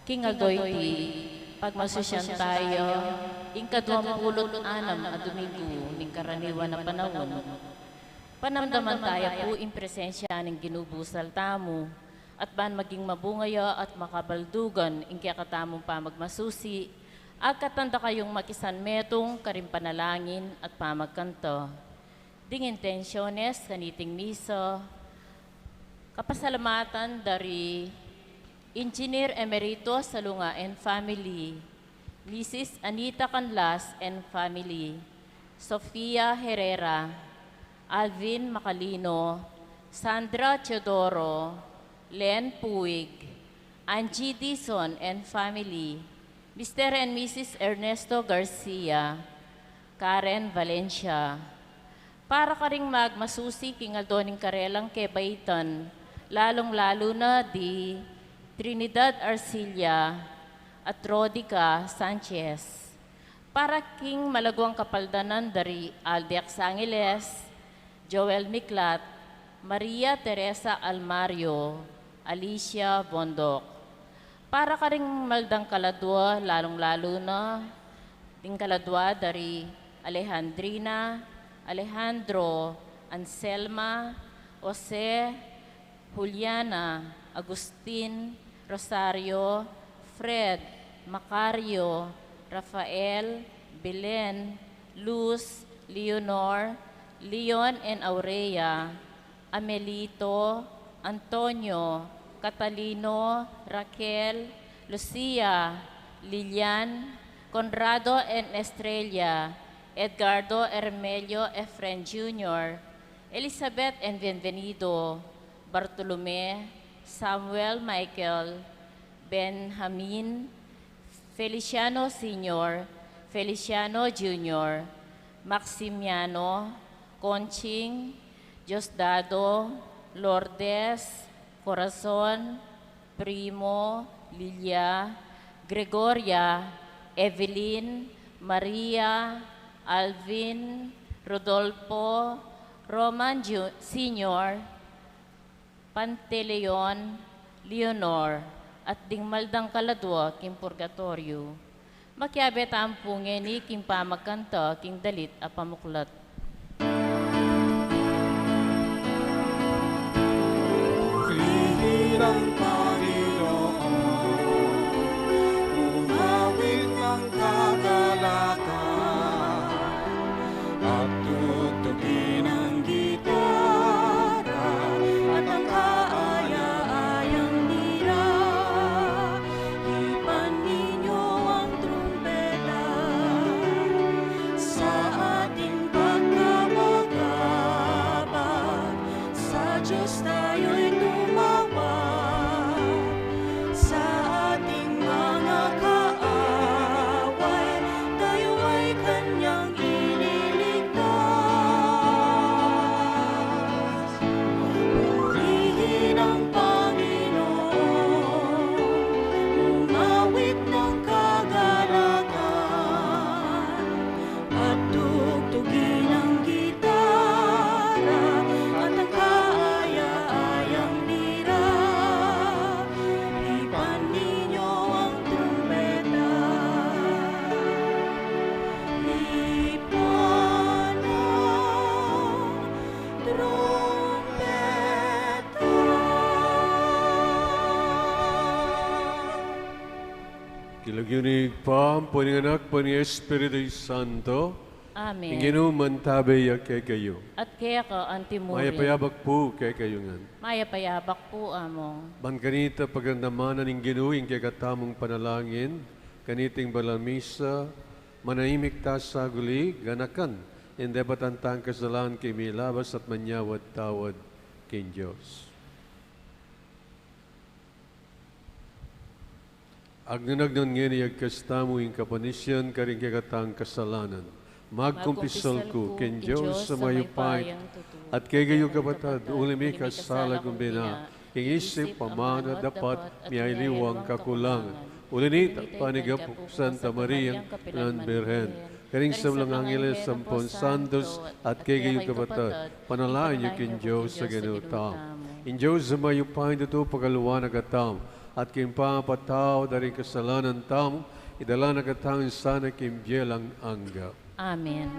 Kingagoy ti pagmasusyan tayo, ing 26 a Domingo ning karaniwan na panahon. Panamdaman tayo po in presensya ng ginubusal tamo, at ban maging mabungaya at makabaldugan ing kakatamong pamagmasusi, at katanda kayong makisan metong karimpanalangin at pamagkanto. Ding intensyones kaniting miso, kapasalamatan dari Engineer Emerito Salunga and Family, Mrs. Anita Canlas and Family, Sofia Herrera, Alvin Macalino, Sandra Teodoro, Len Puig, Angie Dison and Family, Mr. and Mrs. Ernesto Garcia, Karen Valencia. Para ka ring magmasusi kingaldoning karelang kebaitan, lalong-lalo na di Trinidad Arcilla at Rodica Sanchez. Para king malagwang kapaldanan dari Aldex Angeles, Joel Miklat, Maria Teresa Almario, Alicia Bondok. Para ka ring maldang kaladwa, lalong-lalo na ding kaladwa dari Alejandrina, Alejandro, Anselma, Jose, Juliana, Agustin, Rosario, Fred, Macario, Rafael, Belen, Luz, Leonor, Leon and Aurea, Amelito, Antonio, Catalino, Raquel, Lucia, Lilian, Conrado and Estrella, Edgardo Hermelio Efren Jr., Elizabeth and Bienvenido, Bartolome, Samuel Michael, Benjamin, Feliciano Sr., Feliciano Jr., Maximiano, Conching, Diosdado, Lourdes, Corazon, Primo, Lilia, Gregoria, Evelyn, Maria, Alvin, Rodolfo, Roman Sr., Panteleon, Leonor, at dingmaldang kaladwa king purgatorio. Makiabet ang pungeni king pamagkanto king dalit a pamuklat. Purihin ang Panginoon, umawit ng kagalakan, at tutugin ang gitara at ang kaaya-ayang lira. Hipan ninyo ang trumpeta sa ating pagkabagabag. Sa Diyos tayo'y tumawag, sa ating mga kaaway, tayo ay Kanyang ililigtas. Purihin ang Panginoon, umawit ng kagalakan, at tugtugin ang gitara at ang kaaya-ayang lira. Hipan ninyo ang trumpeta. Hipan ang trumpeta. Kilagyunig pa ang anak po ni Espiritu Santo, Amen. inginuman tabay kay kayo. At kaya ka antimurin. Maya payabak po kay kayo nga. Maya payabak po among. Man kanita pagandamanan ng ginuing kay katamong panalangin, kaniting balamisa, manahimik ta sa guli, ganakan, hindi ba't ang tangkasalan kay milabas at manyawad tawad kay Diyos. Agnanag ng nginiyag kastamo yung kapanisyan karing kay katang kasalanan. Magkumpisal ko ken Diyos sa mayupay at kay gayo kabatad ulimi kasala kumbina king isip pamana dapat miayliwang kakulangan ulinit at panigap Santa Maria ng Birhen karing sa mga angeles sampon santos at kay gayo kabatad panalain niyo ken Diyos sa ganutang in Diyos sa mayupay dito pagaluwan agatam at kimpapataw dari kasalanan tamo, idala na katangin sana kimbyelang angga. Amen.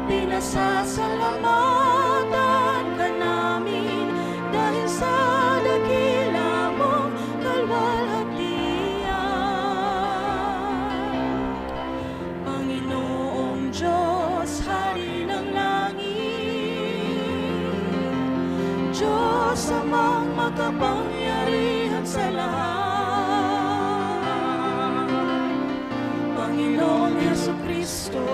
Pinasasalamatan ka namin dahil sa dakila mong kalwalhatian. Panginoong Diyos, Hari ng langit, Diyos amang makapangyarihan sa lahat. Panginoong Jesucristo,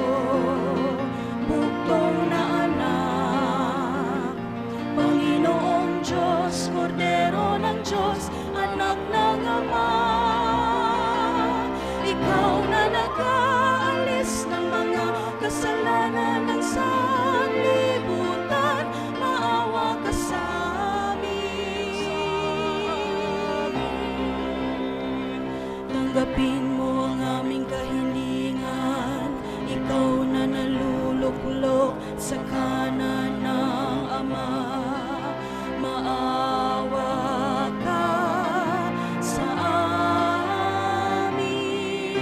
buktong na anak, Panginoong Diyos, Kordero ng Diyos, anak ng Ama. Ikaw na nag-aalis ng mga kasalanan ng sanlibutan, maawa ka sa amin. Tanggapin mo ang aming kahilingan, ikaw na naluluklok sa kanan ng Ama. Maawa ka sa amin,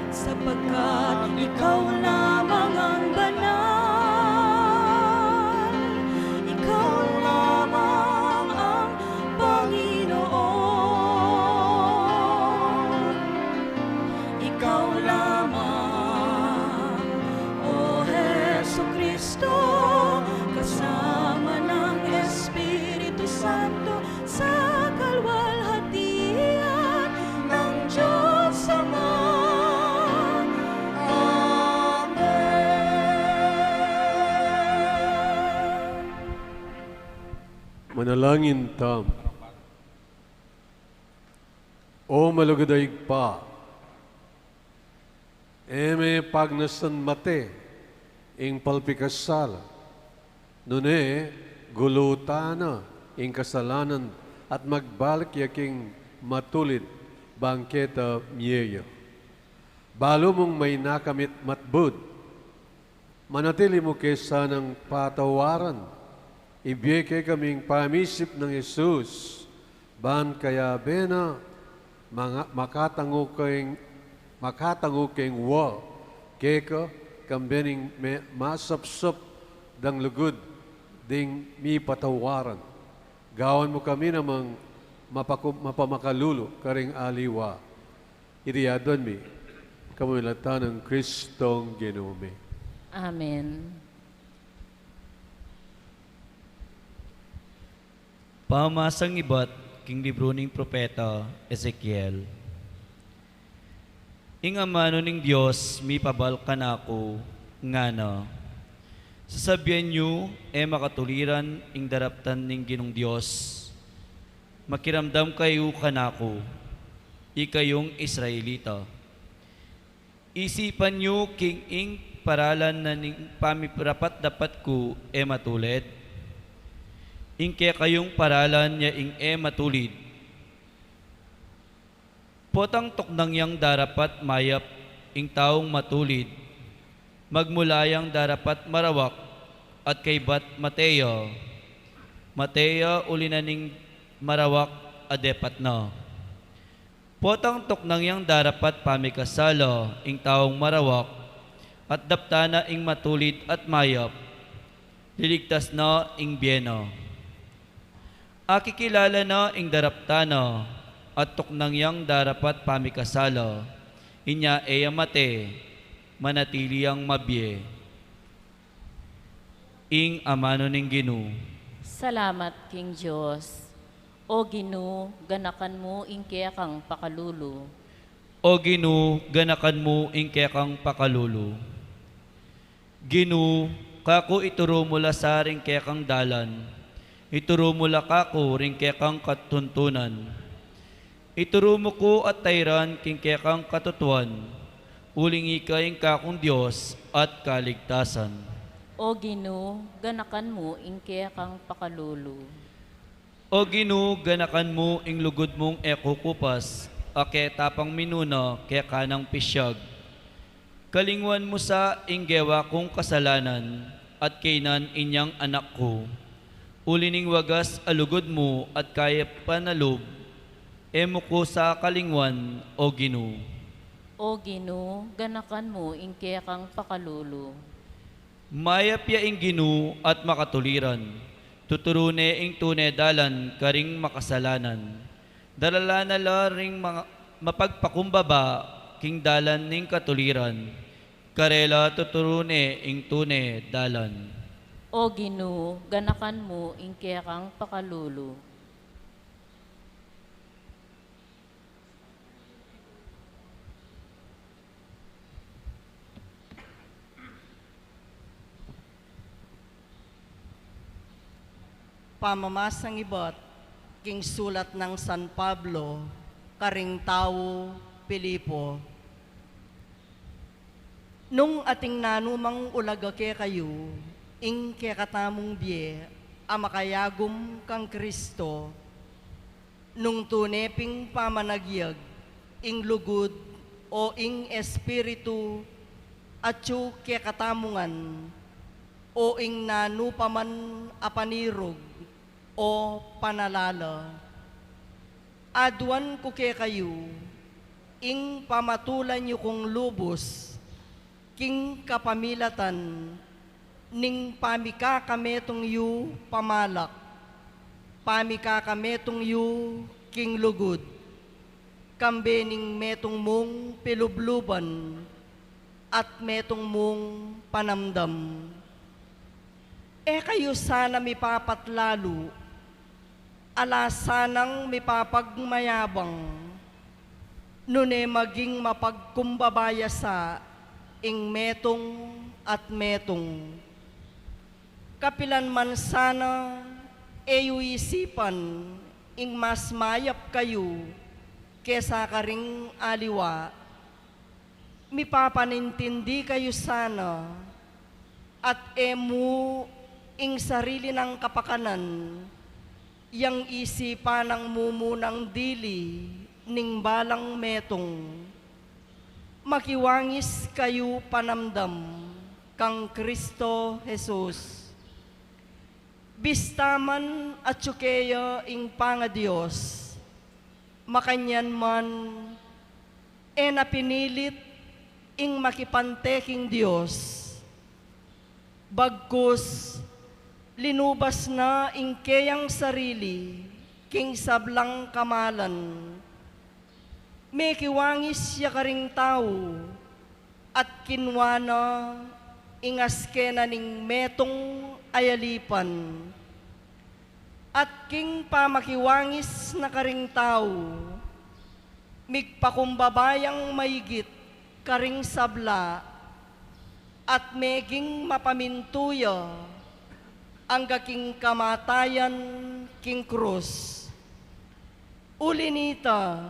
sapagkat ikaw lamang ang banal, ikaw lamang ang Panginoon. Ikaw lamang, O Jesucristo, kasama ng Espiritu Santo sa kalwalhatian ng Diyos Ama. Amen. Manalangin tam. O malugadaig pa, eme pagnasan mate, ing palpikasal, nune gulutana, ing kasalanan, at magbalik yaking matulid, bangketa miyeyo. Balo mong may nakamit matbud, manatili mo kesa ng patawaran, ibiyeke kaming pamisip ng Jesus, ban kaya bena, makatango kayong wall, keka kambening masapsap dang lugod ding mi patawaran. Gawan mo kami namang mapamakalulo karing aliwa. Iriyadon mi, kamulatan ng Kristong Ginome. Amen. Pamasang ibat king libro ning propeta Ezekiel. Ing amano ning Dios mi pabalkan ako ngana. Sasabihan nyo makatuliran ing daraptan ning Ginong Dios. Makiramdam kayo kanako, ikayong Israelita. Isipan nyo king ing paralan na ning pamiparapat dapat ko matulid. Ing kaya kayong paralan niya ing matulid. Potang toknang yang darapat mayap ing taong matulid, magmulayang darapat marawak, at kay Bat Mateo, ulinaning marawak, adepat na. Potang toknang yang darapat pamikasalo, ing taong marawak, at daptana ing matulid at mayap, liligtas na ing biyeno. Akikilala na ing daraptana, at toknang yang darapat pamikasalo, inya mate, manatili ang mabye. Ing amano ning Ginoo. Salamat, King Diyos. O Ginoo, ganakan mo ingkaya kang pakalulu. O Ginoo, ganakan mo ingkaya kang pakalulu. Ginoo, kako ituro mula sa ring kaya kang dalan. Ituro mula kako ring kaya kang katuntunan. Ituro mo ko at tayran king kaya kang katutuan. Uling ikay kakong Diyos at kaligtasan. O Ginoo, ganakan mo ingkaya kang pakalulu. O Ginoo, ganakan mo ing lugod mong ekukupas, ake tapang minuna kaya kanang pisyag. Kalingwan mo sa inggewa kong kasalanan, at kainan inyang anak ko. Ulining wagas alugod mo at kaya panalob, emo ko sa kalingwan, O Ginoo. O Ginoo, ganakan mo ingkaya kang pakalulu. Mayapya ing Ginoo at makatuliran, tuturune ing tunay dalan karing makasalanan. Dalala na la ring mapagpakumbaba king dalan ning katuliran, karela tuturune ing tunay dalan. O Ginoo, ganakan mo ingkaya kang pakalulu. Pamamasang ibot, king sulat ng San Pablo, karing tao, Pilipo. Nung ating nanumang ulaga ke kayo, ing ke katamong biye, amakayagom kang Kristo, nung tuneping pamanagyag, ing lugod o ing espiritu, at yu ke katamungan, o ing nanupaman apanirog, o panalala. Aduan ko ke kayo, ing pamatulan nyo kong lubos, king kapamilatan, ning pamikakametong yu pamalak, pamikakametong yu king lugod, kambe ning metong mong pilubluban, at metong mong panamdam. Kayo sana mipapatlalo, alasanang mipapagmayabang, nune maging mapagkumbabaya sa ing metong at metong. Kapilan man sana isipan ing mas mayap kayo kesa karing aliwa, mipapanintindi kayo sana at emu ing sarili ng kapakanan, yang isipan ng mumunang dili ning balang metong, makiwangis kayo panamdam kang Kristo Jesus. Bistaman at tsukeya ing panga-Diyos, makanyan man napinilit ing makipanteking Diyos, bagkus linubas na ing keyang sarili king sablang kamalan. May kiwangis siya karing tao at kinwana ingas kena ning metong ayalipan. At king pamakiwangis na karing tao, migpakumbabayang mayigit karing sabla, at meging mapamintuya ang gaking kamatayan king krus. Ulinita,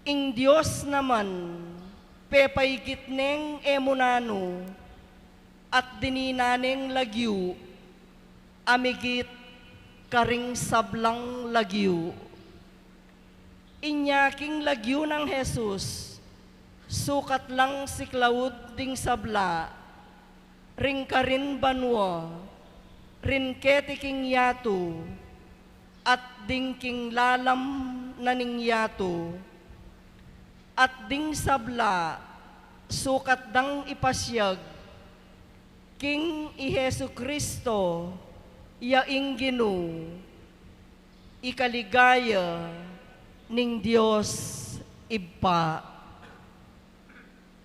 ing Diyos naman, pepaigit neng emunano, at dininaneng lagyu, amigit karing sablang lagyu. Inyaking lagyu ng Jesus, sukat lang si Claud ding sabla, ring karin banwa, rin ketiking yatu, at ding king lalam naning yatu, at ding sabla, sukat dang ipasyag, king Ihesu Kristo, yaing Ginu, ikaligaya ning Dios iba,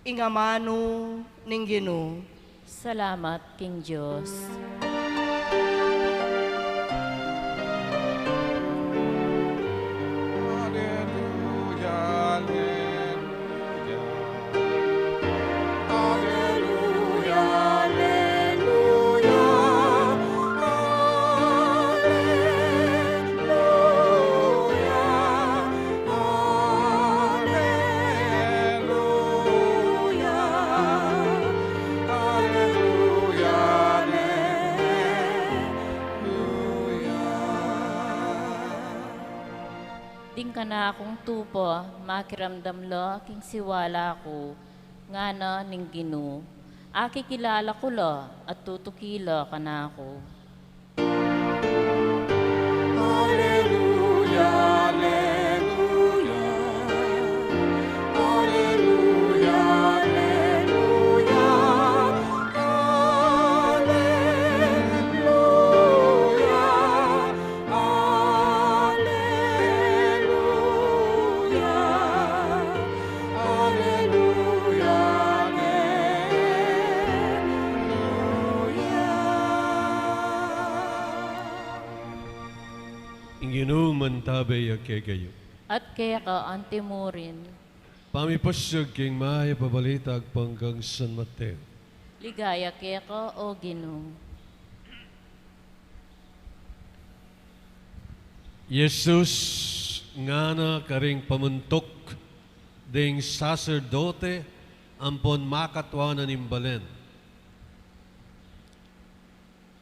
ingamano ning Ginu. Salamat, King Diyos. Ding ka na akong tupo, makiramdam lo, king siwala ko, nga na ning Ginu. Aki kilala ko lo, at tutukila ka na ako. Inginu mantabay kayo. At kaya ka antimurin, Pamipasyag king maya pabalitag panggang San Mateo. ligaya kaya ka o Ginu. Jesus nga na karing pamuntok ding sacerdote ampon makatwa na nimbalen.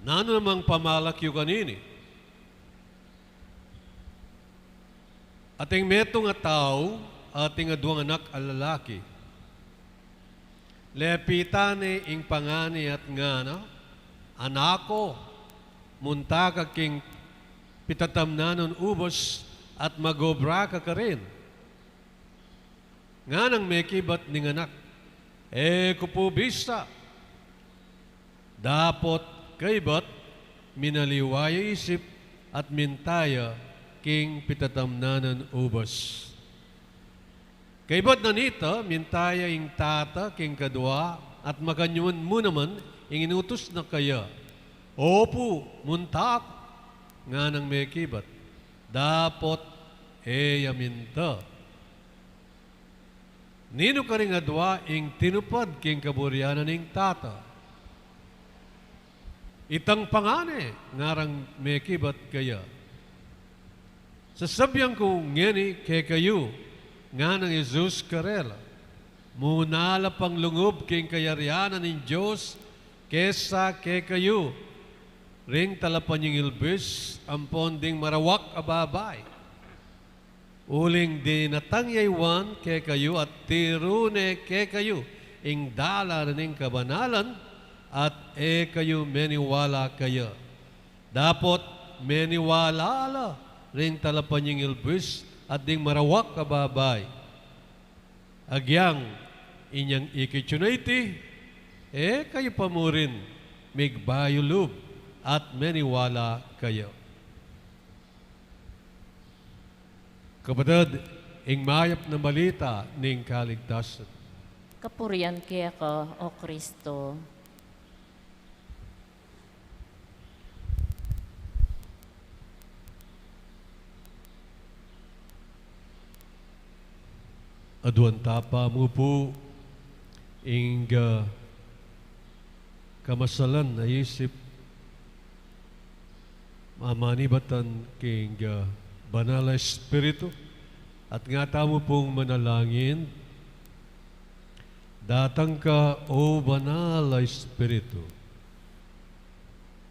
Nano namang pamalak yu kanini? Ating metong nga tao, ating aduang anak alalaki. Lepitane ing pangani at ngana, anako, munta king pitatamnanon ubos at magobra ka rin. Nga nang mekibat ning anak, kupubista. Dapot kaybat, minaliwaya isip at mintaya king pitatamnanan ubos. Kaybat na nita, mintaya ing tata king kadwa at makanyuan mo naman ing inutos na kaya. Opo, muntak nga nang may kibat. Dapot yaminta. Nino ka rin adwa ing tinupad king kaburyanan ing tata. Itang pangane ngarang may kibat kaya. Sasabyang ko ngeni kay kayo, nga ng Jesus karela, munala pang lungob king kayarianan ng Diyos, kesa kay kayo, ring talapan yung ilbis, ampon ding marawak ababay. Uling di natangyaywan kay kayo at tirune kay kayo, ing dala ning kabanalan, at kayo meniwala kayo. Dapot meniwala ala, ring talapan yung ilbis at ding marawak kababay. Agyang inyang ikitsunayti, kayo pamurin, migbayulub at meniwala kayo. Kapatid, ing mayap na balita ning kaligtasan. Kapurian kaya ka o Kristo. Aduan tapa mo po ing kamasalan na isip mamanibatan king banal na espiritu at nga tamo pong manalangin datang ka o banal na espiritu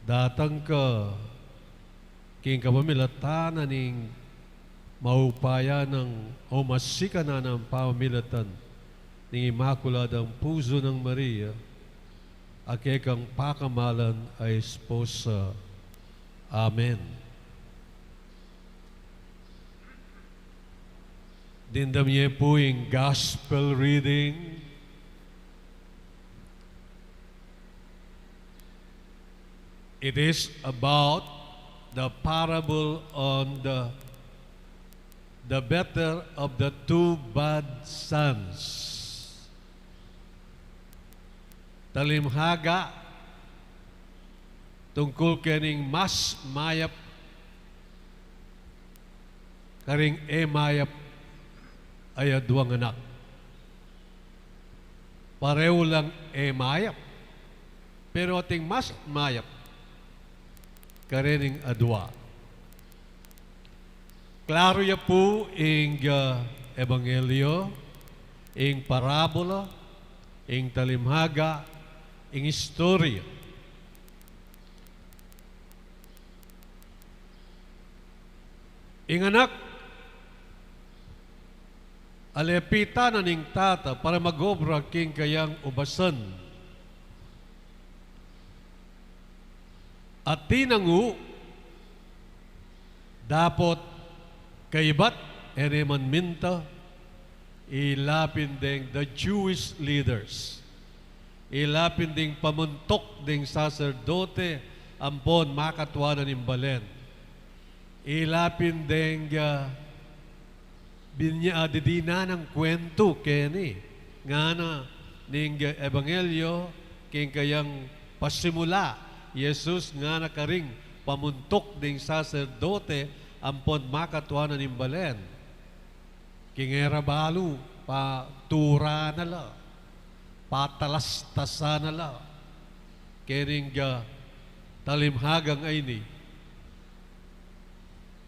datang ka king kapamilatan ning maupaya ng o masika na ng pamilatan ng Imakuladang Puso ng Maria, at kang pakamalan ay esposa. Amen. Dindam niya po yung gospel reading. It is about the parable on the better of the two bad sons. Talimhaga tungkol kaning mas mayap karing mayap ay duwang anak. Pareho lang mayap, pero ating mas mayap karening adwa. Klaro ya po ing ebanghelyo, ing parabola, ing talimhaga, ing istorya. Ing anak, alepita na ning tata para magobra king kayang ubasan. At tinangu, dapat kaibat ereman minta, ilapin ding the Jewish leaders. Ilapin ding pamuntok ding sacerdote, ampon makatwanan imbalen. Ilapin ding binya adidina ng kwento keni. Nga na ning ebanghelyo, king kayang pasimula, Jesus nga nakaring pamuntok ding sacerdote, ampon makatwanan imbalen. Kingera balu, patura na la, patalastasa na la, kering talimhagang ay ni.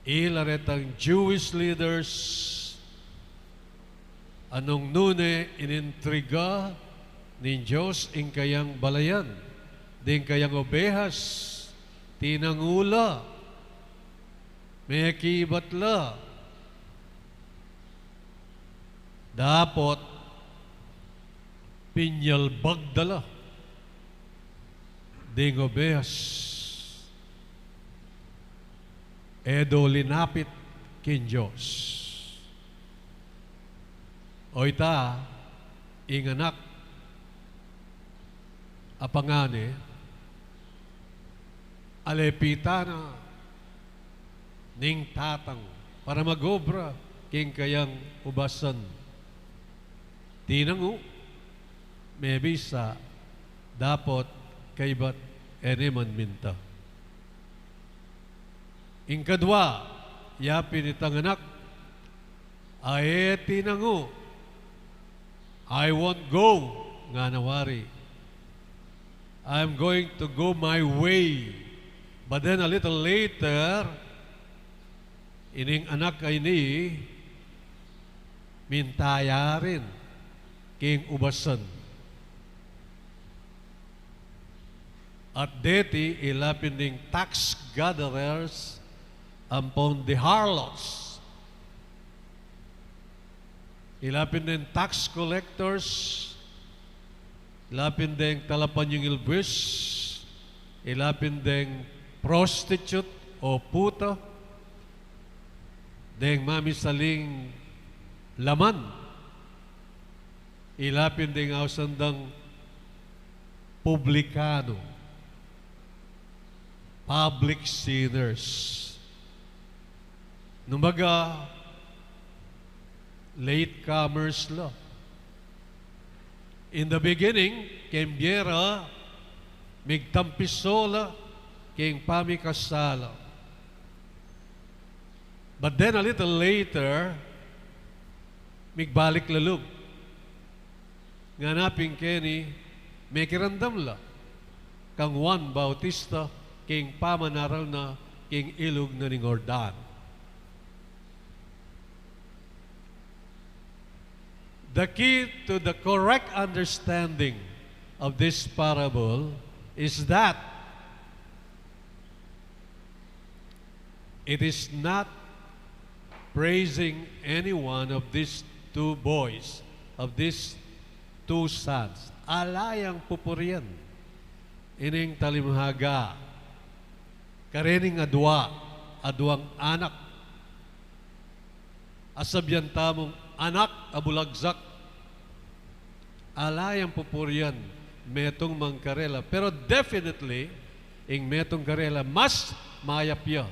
Ilaretang Jewish leaders, anong nune inintriga ni Diyos ing kayang balayan, ding kayang obehas, tinangula, may kibatla, dapat pinyalbag dala, ding obehas, edo linapit kin Diyos. O ita, inganak, apangane, alepita na ning tatang para magobra king kayang ubasan. Tinangu, may bisa dapat kaibat eneman minta. Ingkadwa, yapin itang anak, ay tinangu, I won't go, nga nawari. I'm going to go my way. But then a little later, ining anak ay ni, mintaya rin, king ubasan. At deti, ilapin ding tax gatherers, ampon the harlots. Ilapin din tax collectors, ilapin din talapan yung ilbwis, ilapin din prostitute o puta, din mamisaling laman, ilapin din ausandang publikano, public sinners. Numbaga, latecomers la. In the beginning, kembiera, migtampisola, king pamikasala. But then a little later, migbalik lalug. Nganaping keni, may kirandam la. Kang Juan Bautista, king pamanaral na, king ilog na ning Ordan. The key to the correct understanding of this parable is that it is not praising any one of these two boys, of these two sons. Alayang pupurian. Ining talimhaga. Karening aduang anak. Asabyan tamong anak abulagzak. Alayang pupurian metong mangkarela. Pero definitely, ing metong karela mas mayapya.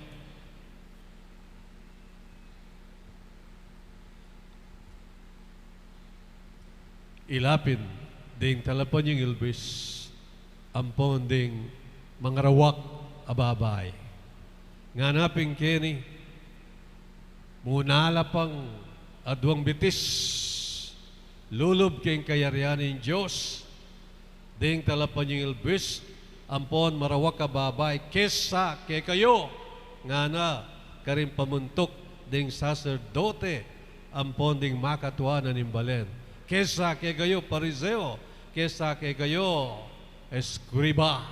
Ilapin ding talapan yung ilbis ampon ding mangarawak ababay. Nganaping kini munala pang adwang bitis lulob kayong kayarianin Diyos ding talapan yung ilbis ampon marawak ababay kesa kay kayo nga na karing pamuntok ding sacerdote ampon ding makatuanan imbalen. Kesa kay kayo pariseo, kesa kay kayo eskriba.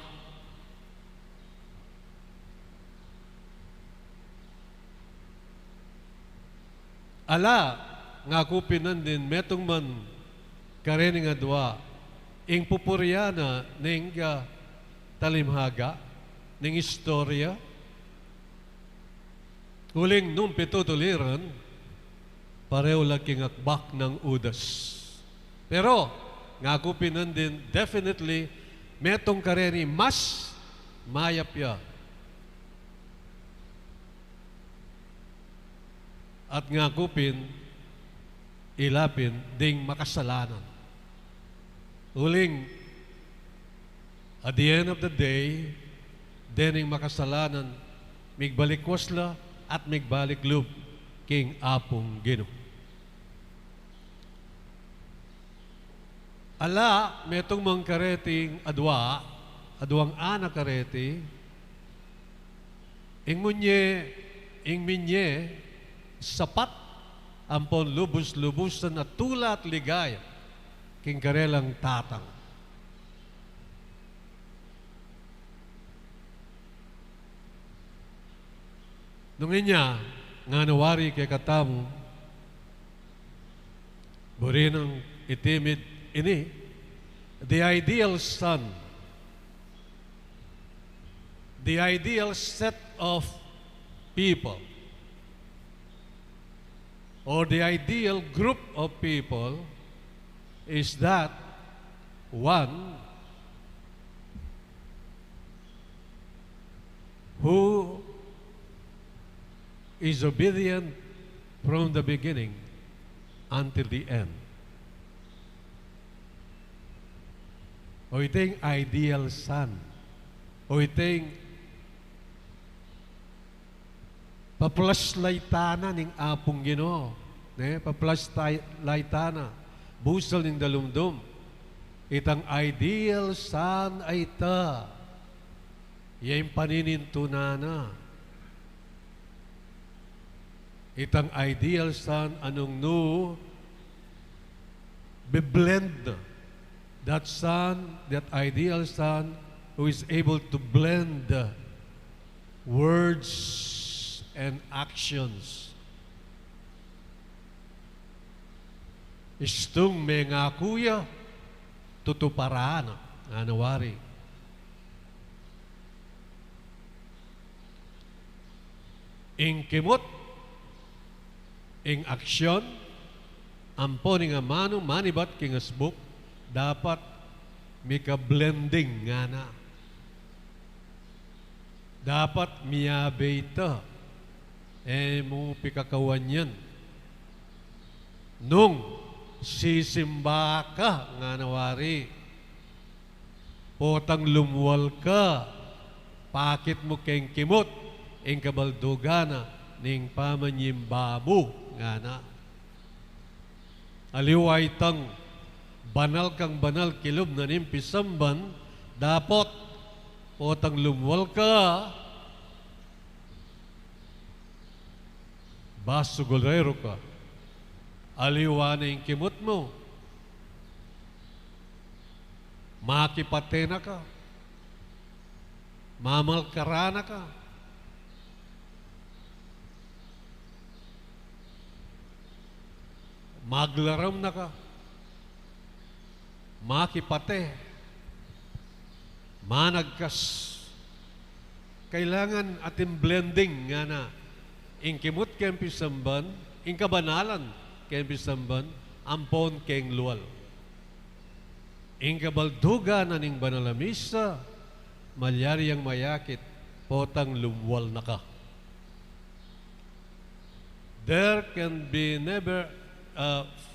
Ala, nga kupinan din, metong man karening adwa, ing pupuryana ning talimhaga, ning istorya, huling nung pitutuliran, pareho laking akbak ng udas. Pero, nga kupinan din, definitely, metong kareni mas mayapya. At nga kupin, ilapin, ding makasalanan. Uling, at the end of the day, dening makasalanan, migbalikwas at migbaliklub king apong Ginoo. Ala, metong mangkareting aduang anak kareti, ing minye, sapat, ampon lubos-lubusan at tula at ligaya, king karelang tatang. Nung inya, nga nawari kay katamu, burinang itimid ini, the ideal son, the ideal set of people, or the ideal group of people is that one who is obedient from the beginning until the end. O iting ideal son. O iting paplas laytana ning apong Ginoo. Paplas laytana. Busal ning dalumdum. Itang ideal son ay ta. Yung paninintunana. Itang ideal son anong no be-blend. That son, that ideal son who is able to blend words and actions. Istung may nga kuya, tutuparaan nga nawari. Ing kimot, ing aksyon, ampon nga mano, manibat king asbuk, dapat mika-blending nga na. Dapat miyabe ito. Mo pikakawan yan. Nung sisimba ka nga nawari, potang lumwal ka, pakit mo keng kimot, ing kabaldugana, ning pamanyimbamu nga na. Aliway tang banal kang banal kilob na nimpisamban, dapat potang lumwal ka, basugolero ka, aliwa na yung kimot mo, makipatena ka, mamalkarana ka, maglaram na ka, makipate, managkas. Kailangan ating blending nga na ingkimot ken pisamban, ingkabanalan ken pisamban, ampon keng luwal. Ingkabalduga na ning banalamisa, malyari ang mayakit, potang lumwal na ka. There can be never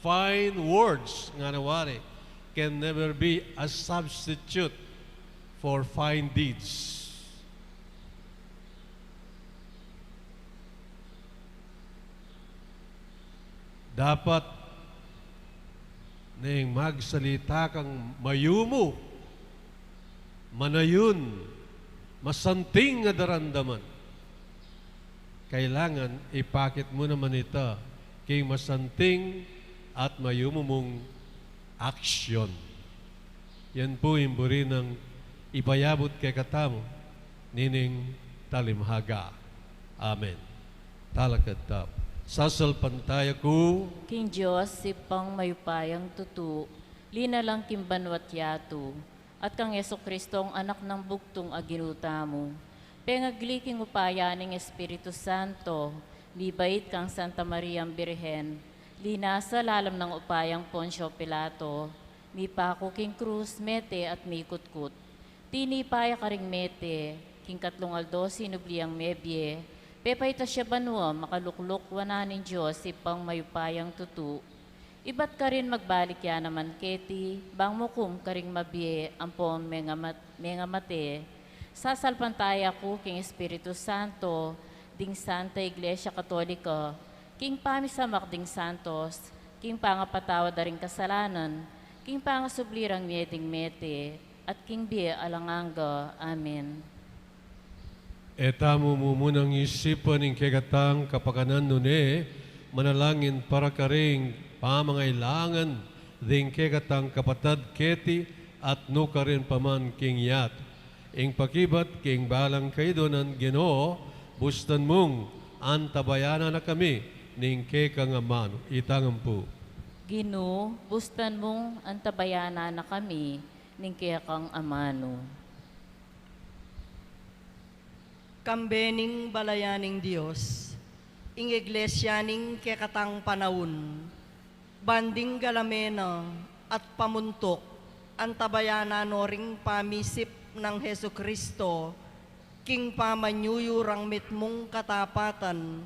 fine words nga nawari, can never be a substitute for fine deeds. Dapat ning magsalita kang mayumo, manayon, masanting nga darandaman. Kailangan ipakit mo naman ito kay masanting at mayumo mong aksyon. Yan po yung buri ng ipayabot kay katamo, nining talimhaga. Amen. Talakad tap. Sasalpantaya ko, King Diyos, sipang mayupayang tutu, linalang kimbanwat yato, at kang Yeso Kristong anak ng bugtong aginuta mo. Pengagliking upayaning Espiritu Santo, libait kang Santa Maria Birhen, linasa lalam ng upayang Poncio Pilato, mi pako king krus, mete at mi kutkut. Tinipaya ka ring mete, king katlong aldo sinubliang mebye, pepay ta siya banwa, makaluklok wananin Diyos, ipang mayupayang tutu. Ibat ka rin magbalik ya naman keti, bang mukum ka ring mabye, ampon menga mate. Sasalpantaya ko, king Espiritu Santo, ding Santa Iglesia Katolika, king pamisamak ding Santos, king pangapatawa da ring kasalanan, king pangasublirang mieding mete, at king biye alanganga. Amen. etamo mo munang isipan ng kegatang kapakanan nune, manalangin para karing pamangailangan ding kegatang kapatad keti at no karin paman king yat. Ing pakibat king balang kaidonan Ginoo, bustan mong antabayana na kami ning kekang amano. Itangan po. Ginoo, bustan mong antabayana na kami, ning kang amano. Kambening balayaning Dios, ing iglesyaning kekatang panahon, banding galamena at pamuntok, antabayana no ring pamisip ng Heso Kristo, king pamanyuyurang mitmong katapatan,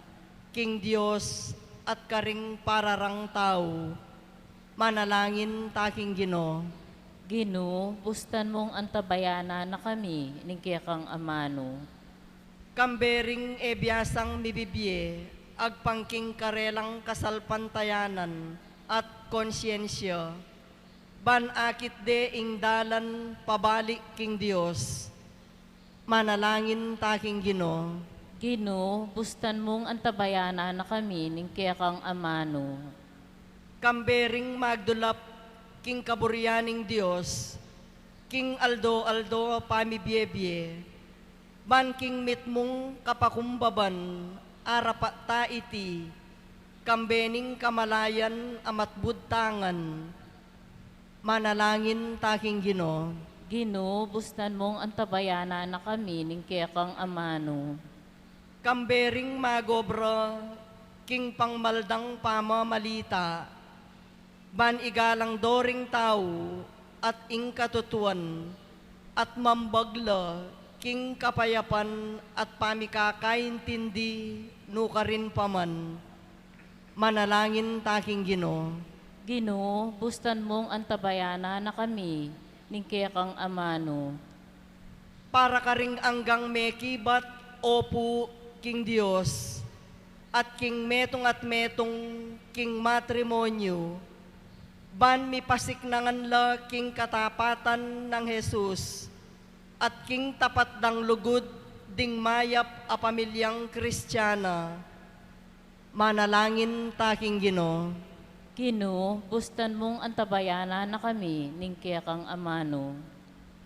king Dios at karing pararang tao, manalangin taking Ginoo. Ginoo, bustan mong antabayana na kami, ning kang amano. Kambering ebyasang mibibye, agpangking karelang kasalpantayanan at konsyensya, ban akit de ing dalan pabalik king Dios, manalangin taking Ginoo. Ginoo, bustan mong antabayana na kami, ning kang amano. Kambering magdulap king kaburyaning Dios, king aldo pamibyebye, ban king mitmong kapakumbaban, arapat taiti, kambening kamalayan amat budtangan, manalangin taking Ginoo. Ginoo, bustan mong antabayana na kami, ning kang amano. Kambering magobra, king pangmaldang pamamalita, ban igalang doring tao at ing katutuan, at mambagla, king kapayapan at pamikakaintindi, nukarin paman, manalangin taking Ginoo. Ginoo, bustan mong antabayana na kami, ning kang amano. Para karing anggang mekibat, opo, king Dios, at king metong king matrimonyo, ban mipasik nangan la king katapatan ng Jesus, at king tapat dang lugod ding mayap a pamilyang Kristiyana, manalangin taking Ginoo. Ginoo, bustan mong antabayana na kami, ning kang amano.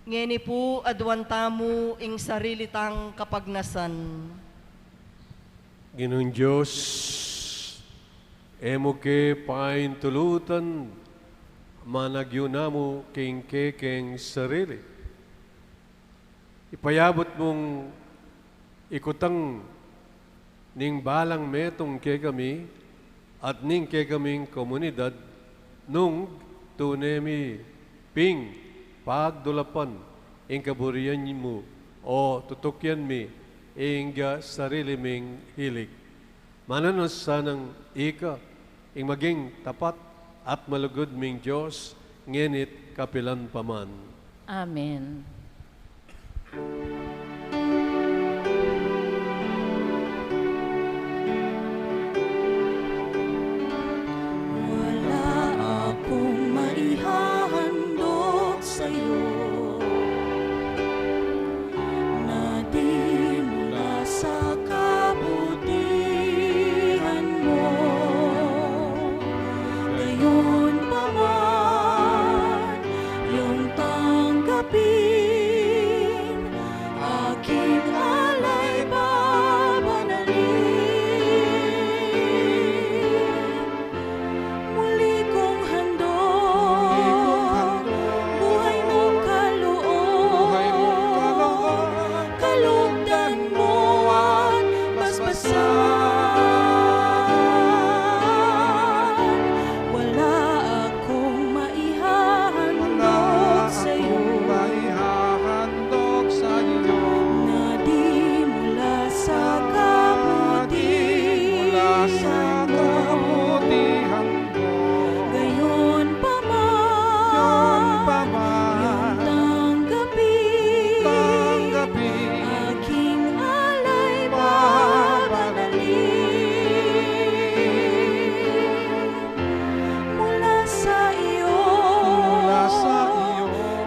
Ngeni po adwan tamo ing sarili tang kapagnasan. Ginoong Diyos, emo ke paintulutan, managyo na mo king kekeng sarili. Ipayabot mong ikutang ning balang metong ke kami at ning ke kaming komunidad nung tunemi ping pagdulapan ing kaburian mo o tutukyan mi ing sarili ming hilig. Mananos sanang ika ing maging tapat at malugod ming Diyos ngenit kapilan paman. Amen. Wala akong maihahandog sa'yo na di mula sa kabutihan mo. Gayon pa man iyong tanggapin, aking alay babanalin. Muli kong handog buhay mong kaloob, kalugdan mo at basbasan. Wala akong maihahandog sa'yo na di mula sa kabutihan mo. Gayon pa man iyong tanggapin, aking alay babanalin. Mula sa iyo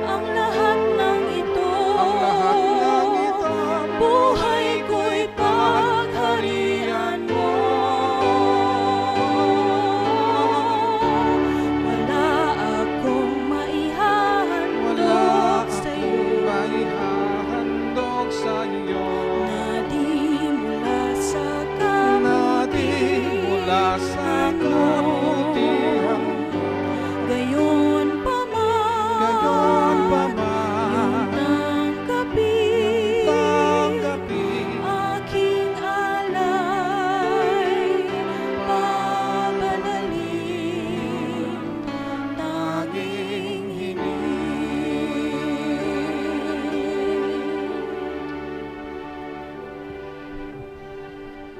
ang lahat ng ito, buhay ko'y pagharian mo. Wala akong maihahandog sa'yo na di mula sa kabutihan mo. Gayon pa man iyong tanggapin, aking alay babanalin, tanging hiling.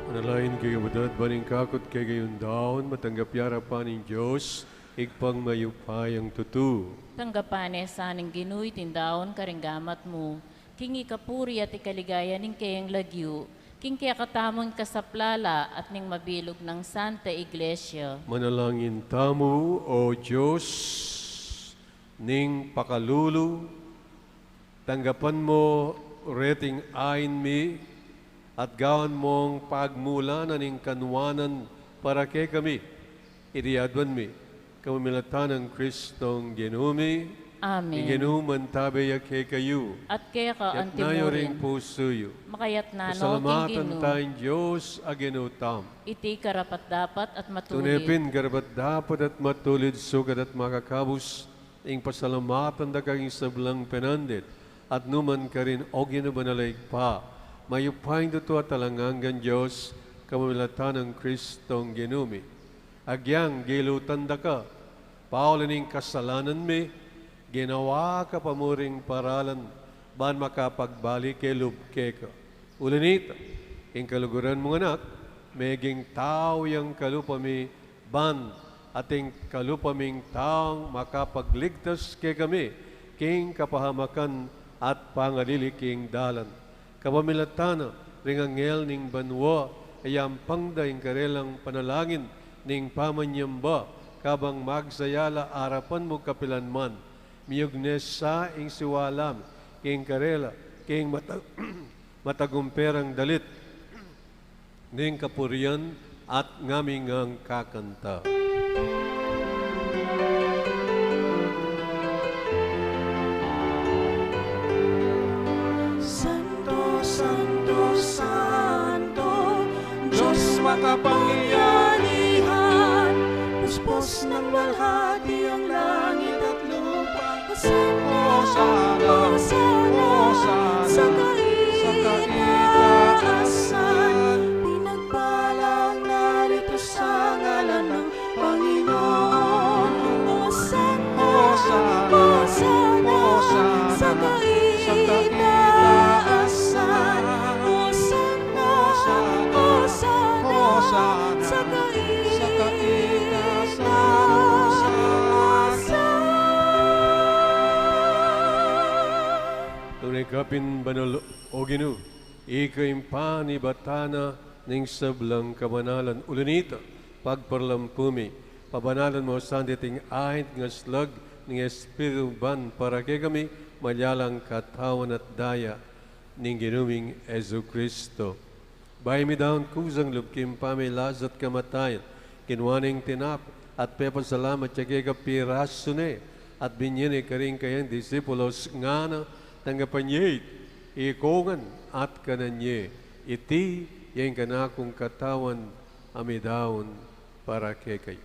Manalain kayo madad baning kakot kay gayon daon matanggap yarapan ng Diyos igpang mayupay ang tutu. Tanggapane sa aning ginuy tindaon karinggamat mo, king ikapuri at ikaligaya ning kayang lagyu, king kaya katamong kasaplala at ning mabilog ng Santa Iglesia. Manalangin tamo, O Diyos, ning pakalulu, tanggapan mo reting ain mi, at gawan mong pagmula na ning kanwanan para kay kami. Iriadwan mi, kamamilatan ng Kristong Genumi, Amen. Igenuman tabaya kay kayo, At kaya ka at nayo ring antimurin, pusuyo. makayat na no, Pasalamatan king ginu, tayong Diyos, aginutam. iti karapat dapat at matuloy. Tunepin karapat dapat at matulid sugat at makakabus ing pasalamatan da kaging sablang penandit at numan ka rin o ginabanalig pa mayupain duto at talanganggan Diyos kamamilatan ng Kristong Genumi. Agyang gilutan da ka paulining kasalanan mi ginawa ka pamuring paralan ban makapagbalik kay lubke ka. Ulinita, ing kaluguran mong anak, meging tao yang kalupami ban ating kalupaming taong makapagligtas kay kami king kapahamakan at pangaliliking dalan. Kapamilatana ring angel ning banwa ayam pangda ing karelang panalangin ning pamanyamba kabang magsayala arapan mo kapilanman miyugnes sa ing siwalam king karela king matagumperang dalit ning kapurian at ngaming ang kakanta. Santo, Santo, Santo, Diyos makapangyarihan, puspos ng walhati ang langit sa kaitaasan. Pinagpalang narito sa ngalan ng Panginoon. Hosana, Hosana, sa kaitaasan. Hosana, Hosana, sa kaitaasan. Tunay kapin banal o Ginoo, ikay panibatana ning sablang kamanalan ulanita, pagparlampumi, pabanalan mo sa diting ahit ng slag ng Espiritu ban para kay kami malyalang katawan at daya ning Ginoong Ezo Kristo. Bay mi daon kusang lubkim pamilas at kamatayan, kinwaning tinap at pepasalamat siya kay kapirasune at binyene karing kayang disipulos nga na tanggapanyay, ikongan at kananye, iti yung kanakong katawan amidaon para kay kayo.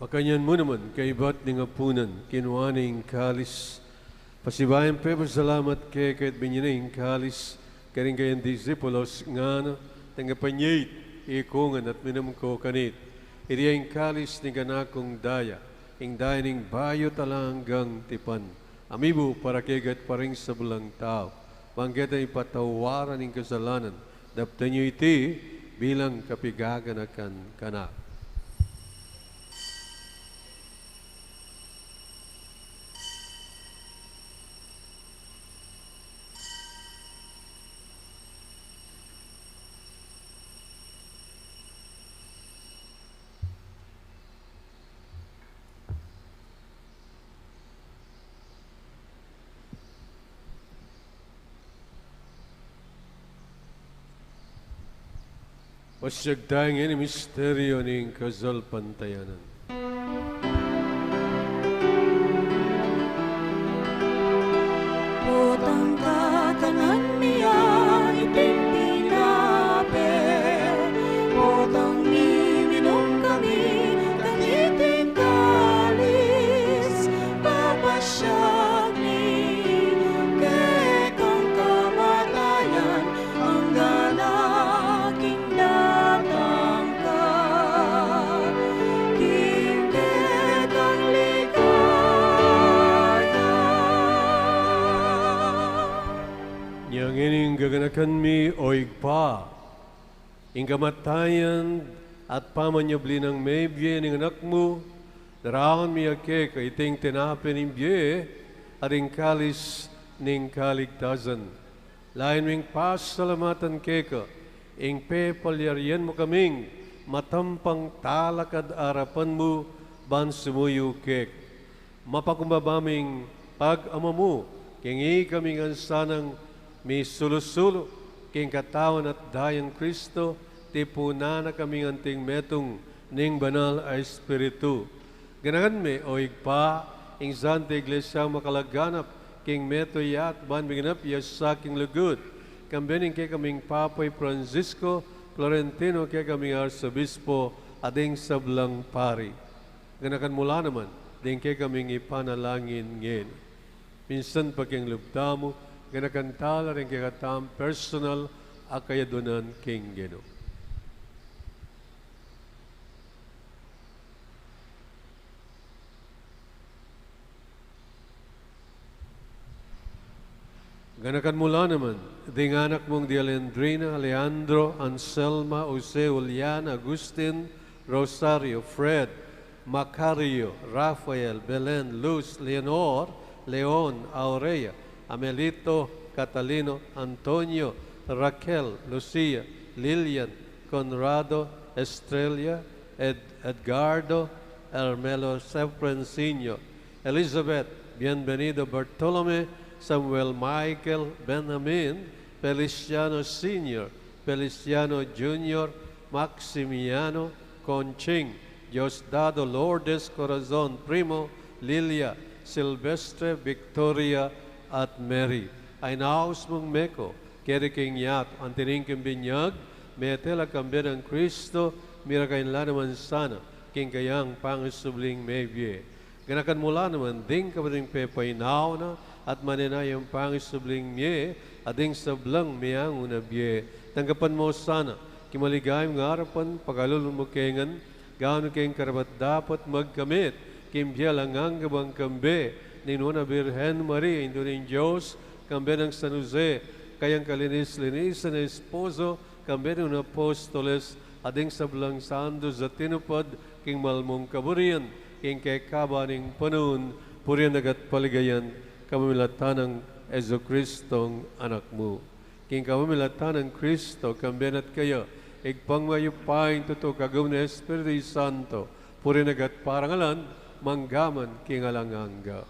Makanyan mo naman, kaibat ng apunan, kinuhaning kalis. Pasibayan pe, salamat kay kahit binyaning kalis, karing kayang disipulos nga na, tanggapanyay, ikungan at minam ko kanit. Iriyang kalis ni ganakong daya, ing daya ning bayo talanggang tipan. Amibo para kagat paring sa bulang tao. Banggit ay patawaran ng kasalanan, daptan nyo iti bilang kapigaganakan kanak. Pasyagdang ini misteryo ng kasalpantayanan. Potang kakanan niya ipinpinapit. Potang miminom kami kaniting kalis. Papasyag ni kekang kamatayan ang galaking datang ka. King kekang ligaya. Yang ining gaganakan mi oig pa, ing kamatayan at pamanyabli ng may biye ng anak mo, darahon mi ake kaiting tinapin ng biye, aring kalis ning kaligtasan. Lain ming pasalamatan keka, ing pepalyarian mo kaming, matampang talakad arapan mo, ban sumuyo kek. Mapakumbabaming pag-ama mo, kingi kaming ansanang mi sulo-sulo, king katawan at dayang Kristo, tipuna na kaming anting metong ning banal a Espiritu. Ganahan me, o igpa, ing Santa Iglesia makalaganap, king meto yat, ban biganap yas sa king lugod. Kambening kay kaming Papoy Francisco, Florentino kay kaming Arsobispo, ading sablang pari. Ganakan mula naman, ding kay kaming ipanalangin ngayon. Minsan pa king lubdamo, ganakan tala rin kay katam personal akayadunan king Geno. Ganakan mula naman, ding anak mong di Alendrina, Leandro, Anselma, Jose, Julian, Agustin, Rosario, Fred, Macario, Rafael, Belen, Luz, Leonor, Leon, Aurea, Amelito, Catalino, Antonio, Raquel, Lucia, Lilian, Conrado, Estrella, Edgardo, Hermelo Sefrencinho, Elizabeth, Bienvenido Bartolome, Samuel Michael, Benjamin, Feliciano Sr., Feliciano Jr., Maximiano, Conching, Diosdado Lourdes Corazon Primo, Lilia, Silvestre, Victoria, at Mary. Ay naos mong meko, keriking yat, antining kimbinyag, metela kambir ang Kristo, mirakain la naman sana, king kayang pangisubling mebye. Ganakan mula naman, ding kapating pepainaw na, at maninayang pangisubling mye, ading sablang miyang unabye. Tanggapan mo sana, kimaligayang ngarapan, pagalulong mo kengan, gaano kayong karapat dapat magkamit, kimbya langang gabang kambe, ninuna Birhen Maria, Indoning Diyos, kambe ng San Jose, kayang kalinis-linis na esposo, kambe ng apostoles, ading sablang sando sa tinupad, king malmong kaburian, king kekabaning panun, purian agat paligayan, kamamilatan ng Ezo Kristong anak mo. King kamamilatan ng Kristo, kambenat kayo, igpangmayupain tuto kagawin na Espiritu Santo, purian agat parangalan, manggaman king alanganga.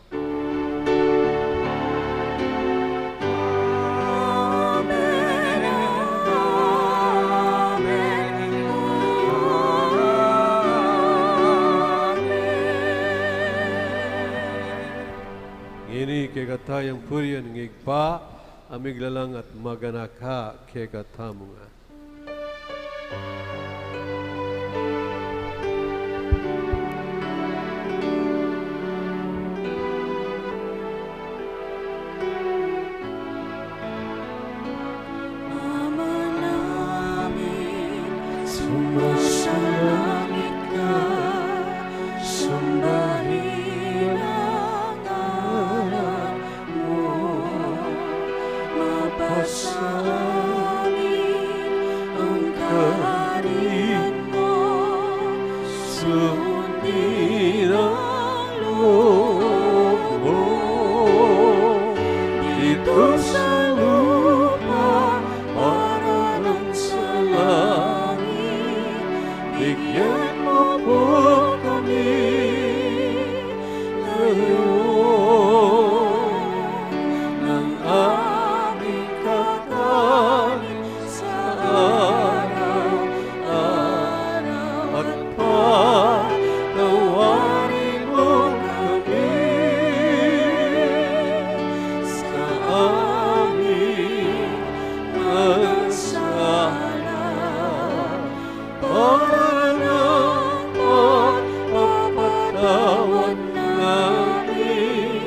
Ini kekatayang purian ngigpa, amiglalang at maganaka kekatamunga. Ama namin, sumasalangit ka, sambahin ang ngalan mo. Mapasa amin ang kaharian mo, sundin ang loob mo. Dito sa lupa, para lang sa langit, bigyan mo po kami ngayon ng aming kakanin sa araw-araw, at patawarin mo kami sa aming mga sala, para ng pagpapatawad namin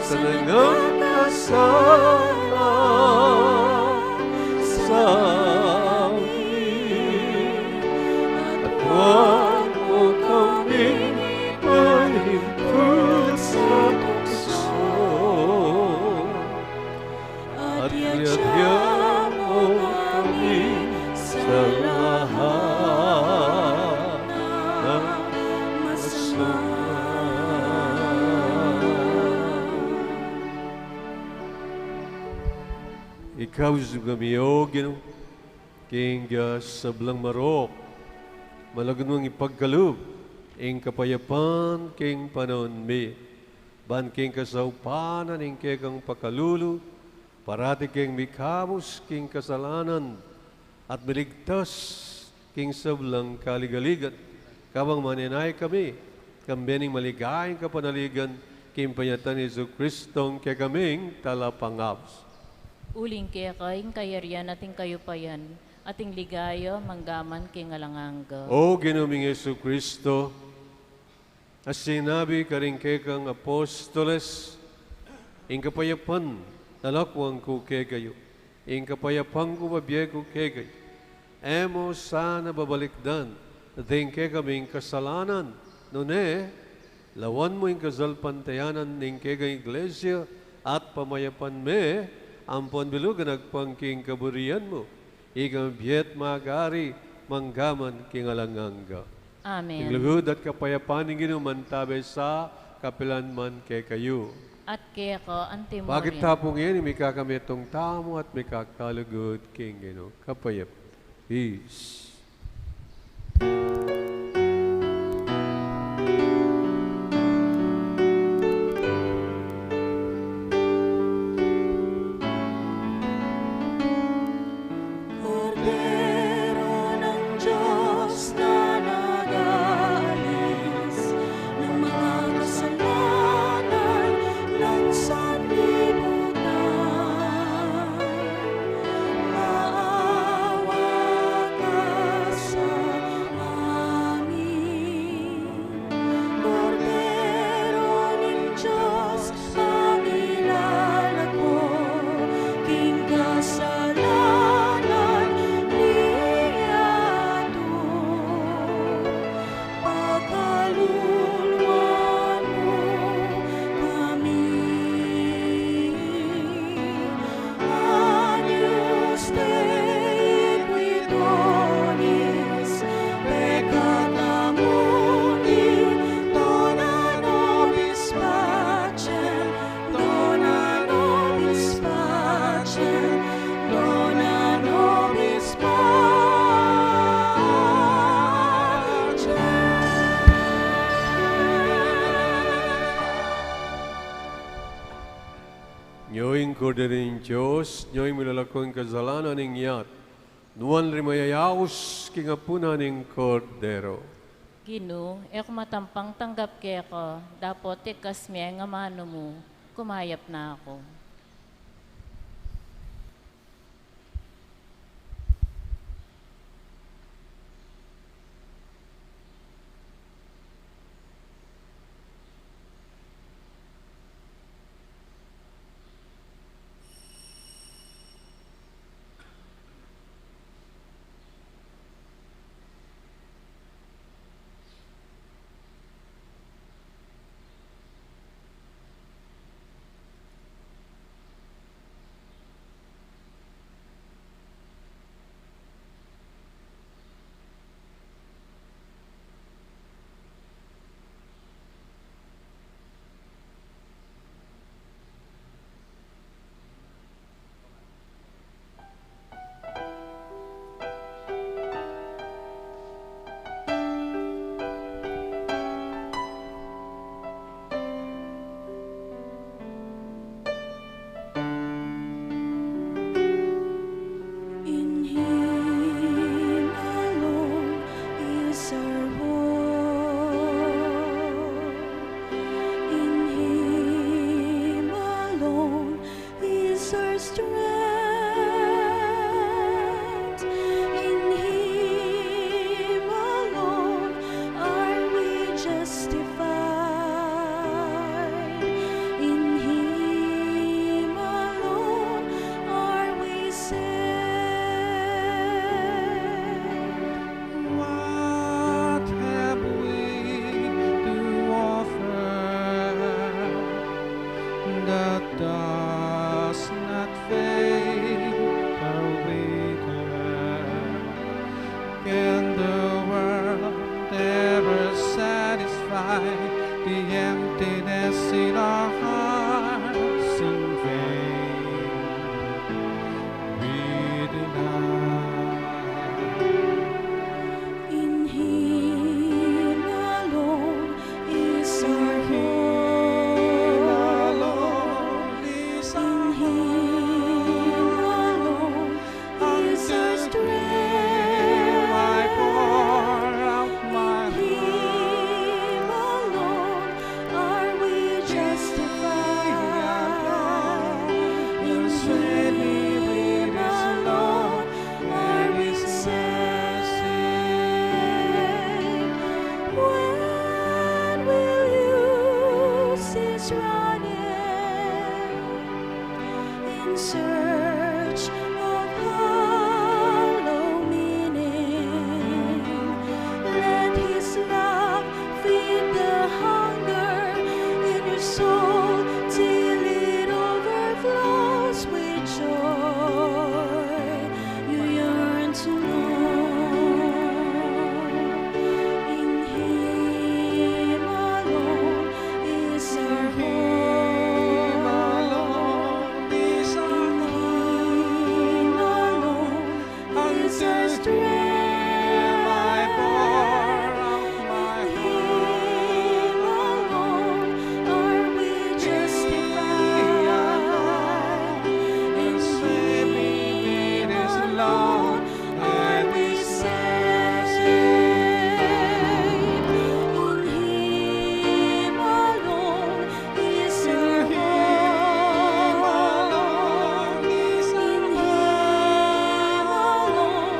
sa nangangasala sa amin, at huwag mo kaming ipahintulot sa tukso, at yagyan mo kami sa lahat ng masama. Ikaw sugamiyo, Ginoo, king sablang marok, malagun mong ipagkalub, ing kapayapan, king panon mi, ban king kasaupanan, ing kekang pakalulu, parati king mikamos, king kasalanan, at miligtas, king sablang kaligaligan, kabang maninay kami, kambening maligayang kapanaligan, king panyatan ni Jesu Kristong kekaming talapangabs. Uling kaya kaing kayarian ating kayo payan, ating ligayo, manggaman king alanganga. O Ginoong Yesu Kristo, as sinabi ka rin kekang apostoles, ing kapayapan, nalakwang ko kegayo, ing kapayapang ko babye ko kegay, emo sana babalikdan, ating kekaming kasalanan, nune, lawan mo ing kazalpantayanan ning kegay iglesia, at pamayapan me, ampon bilugan agpangking kaburian mo, ikang biyet magari, manggaman king alanganga. Amen. Iglugod at kapayapaan ng ginumantabe sa kapilanman kay kayo. At kaya ko, antimorian. Bakit tapong yan, may kakamitong tamo at may kakalugod king Ginoo. Kapayap. Peace. Cordero Kordero ng Diyos, niyo'y milalakon kasalanan ng yat. Nuan rimayayaos kingapuna ng Kordero. Gino, ek matampang tanggap kaya ko, dapot ikas miya nga mano mo, kumayap na ako. In Him alone is our hope. In Him alone is our strength. In Him alone are we justified. In Him alone are we saved. What have we to offer that does not fade or wither? Can the world ever satisfy the emptiness in our hearts in vain? We deny. In Him alone is our hope. In Him alone is our strength. I pour out my In Him alone are we justified. In Him alone are we saved. When will you cease running in search of hollow meaning? Let His love feed the hunger in your soul till it overflows with joy. You yearn to know. In Him alone is our hope. In Him alone is our strength. In Him alone are we justified. In Him alone are we saved. In Him alone is our hope. In Him alone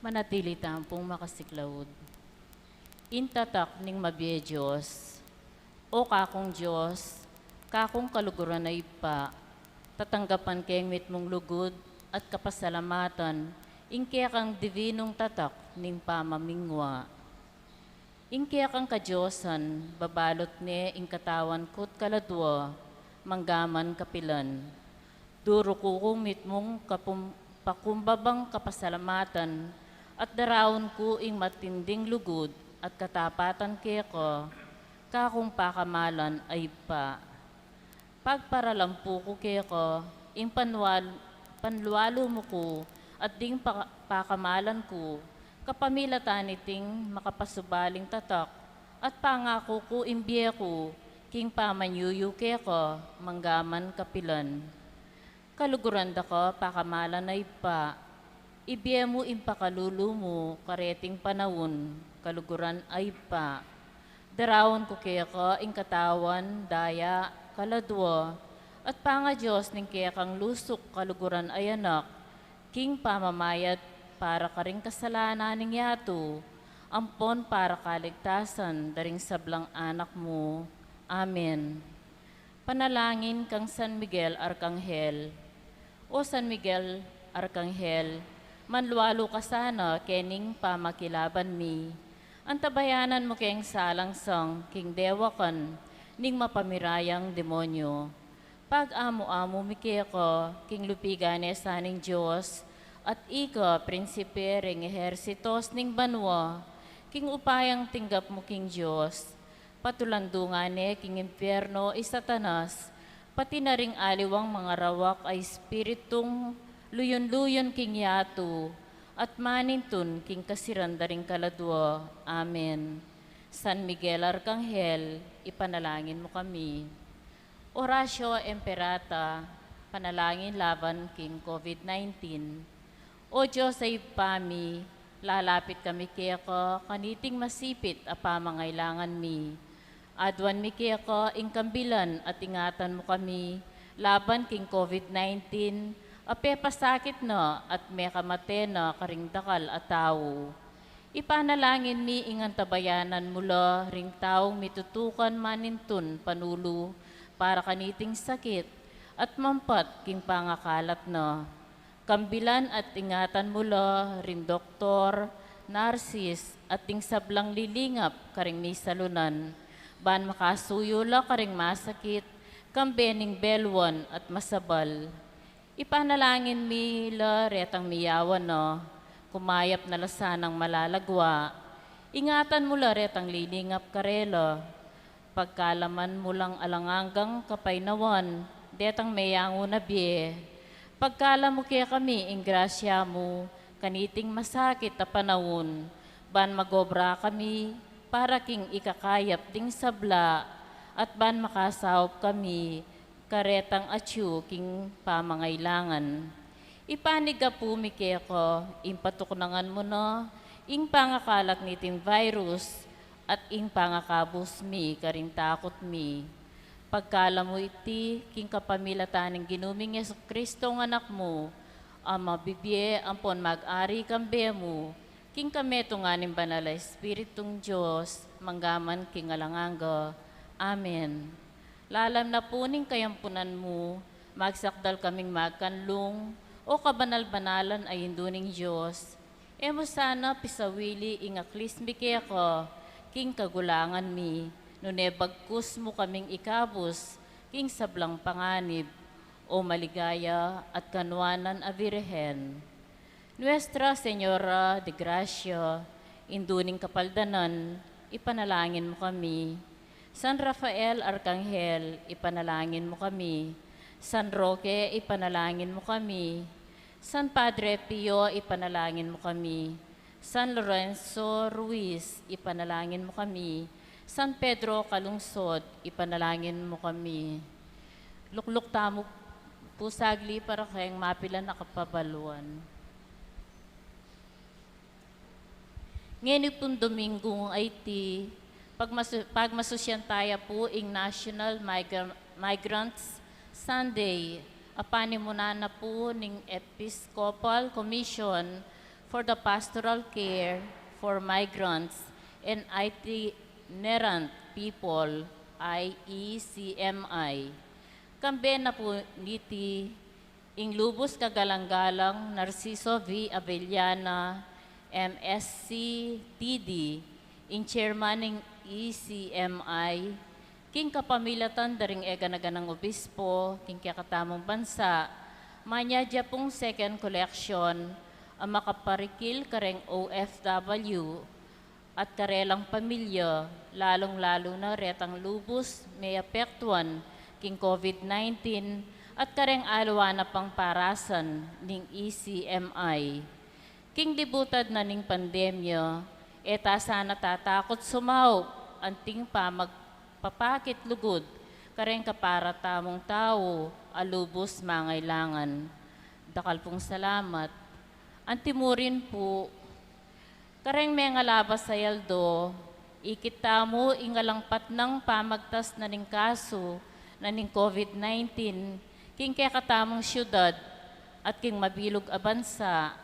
Manatili tampong makasiklawod. Intatak ning mabiye Diyos, o kakong Diyos, kakong kaluguran na ipa, tatanggapan kayong mit mong lugod at kapasalamatan, ingkaya kang divinong tatak ning pamamingwa. Ingkaya kang kadyosan, babalot ni ing katawan ko't kaladwa, manggaman kapilan. Duro kukong mit mong pakumbabang kapasalamatan, at darawon ko ing matinding lugod, at katapatan kaya ko, kakong pakamalan ay pa. Pagparalampu ko kaya ko, ing panlualo mo ko, at ding pakamalan ko, kapamilatan iting makapasubaling tatak, at pangako ko imbiye ko, king pamanyuyu kaya ko, manggaman kapilan. Kaluguran da ko, pakamalan ay pa, ibiye mo impakalulu mo, kareting panahon, kaluguran ay pa. Darawon ko kaya ko, ing katawan, daya, kaladwa, at panga Diyos ning kaya kang lusok, kaluguran ay anak, king pamamayat, para karing kasalanan ning yato, ampon para kaligtasan, daring sablang anak mo. Amen. Panalangin kang San Miguel Arcangel. O San Miguel Arcangel, manlualo ka sana kening pamakilaban mi. Antabayanan mo keng salangsang king dewakan, ning mapamirayang demonyo. Pag-amo-amo mi ko, king lupigane saning Diyos, at ika, prinsipe ring ehersitos ning banwa, king upayang tinggap mo king Diyos, patulandungane king impyerno isatanas, pati na ring aliwang mga rawak ay espiritong luyon-luyon king yato, at manintun king kasiran daring kaladwa. Amen. San Miguel Arcangel, ipanalangin mo kami. Oratio Imperata, panalangin laban king COVID-19. O Diyos ay pami, lalapit kami kaya ko, kaniting masipit a pamangailangan mi. Adwan mi kaya ko, ingkambilan at ingatan mo kami, laban king COVID-19, ape pasakit na at may kamate na karingdakal at tao. Ipanalangin mi ingan tabayanan mula, ring taong mitutukan manintun panulo, para kaniting sakit, at mampat king pangakalat na. Kambilan at ingatan mula, rin doktor, narsis, at ting sablang lilingap, karing may salunan. Ban makasuyula karing masakit, kambening belwan at masabal. Ipanalangin mila retang miyawan no, kumayap na lasanang malalagwa. Ingatan mula retang lilingap karelo, pagkalaman mulang alanganggang kapaynawan, detang mayango na biye. Pagkala mo kaya kami, ingrasya mo, kaniting masakit na panahon, ban magobra kami, para king ikakayap ding sabla, at ban makasahop kami, karetang atyu king pamangailangan. Ipaniga po mi kaya ko, impatuknangan mo no, ing pangakalak niting virus, at ing pangakabos mi, karing takot mi. Pagkala mo iti, king kapamilatan ng ginuming Yesu Kristo ng anak mo, ama bibye, ampon mag-ari kambe mo, king kameto nga ng banal na Espiritong Diyos, manggaman king alanganga. Amen. Lalam na po ning kayampunan mo, magsakdal kaming magkanlong, o kabanal-banalan ay hinduning Diyos. Emo sana pisawili ingaklismi kaya ko, king kagulangan mi, nunebagkus mo kaming ikabos, king sablang panganib, o maligaya at kanwanan a Virhen. Nuestra Señora de Gracia, induning kapaldanan, ipanalangin mo kami. San Rafael Arcangel, ipanalangin mo kami. San Roque, ipanalangin mo kami. San Padre Pio, ipanalangin mo kami. San Lorenzo Ruiz, ipanalangin mo kami. San Pedro Calungsod, ipanalangin mo kami. Lukluk tamo po sagli para kayong mapilan na kapabaluan. Ngayon pong Domingo ay pagmasusyan tayo po ing National Migrants Sunday. Apani muna na po ning Episcopal Commission for the pastoral care for migrants and itinerant people, IECMI. Kambe na po niti ing lubos kagalang-galang Narciso V. Avellana, MSc TD, ing chairman ng ECMI, king kapamilatan daring eganaganang obispo, king kakatamong bansa, manyadya pong second collection, ang makaparikil kareng OFW at karelang pamilya, lalong-lalo na retang lubos may apektuan king COVID-19 at kareng alwa na pang parasan ning ECMI. King dibutad na ning pandemya, eta sana tatakot sumaw, anting pa magpapakit lugod, kareng kapara tamong tao, alubos mangailangan. Dakal pong salamat. Antimurin po, kareng may ngalabas sa yaldo, ikita mo ingalangpat ng pamagtas na ning kaso na ning COVID-19, king kaya katamong syudad at king mabilog abansa,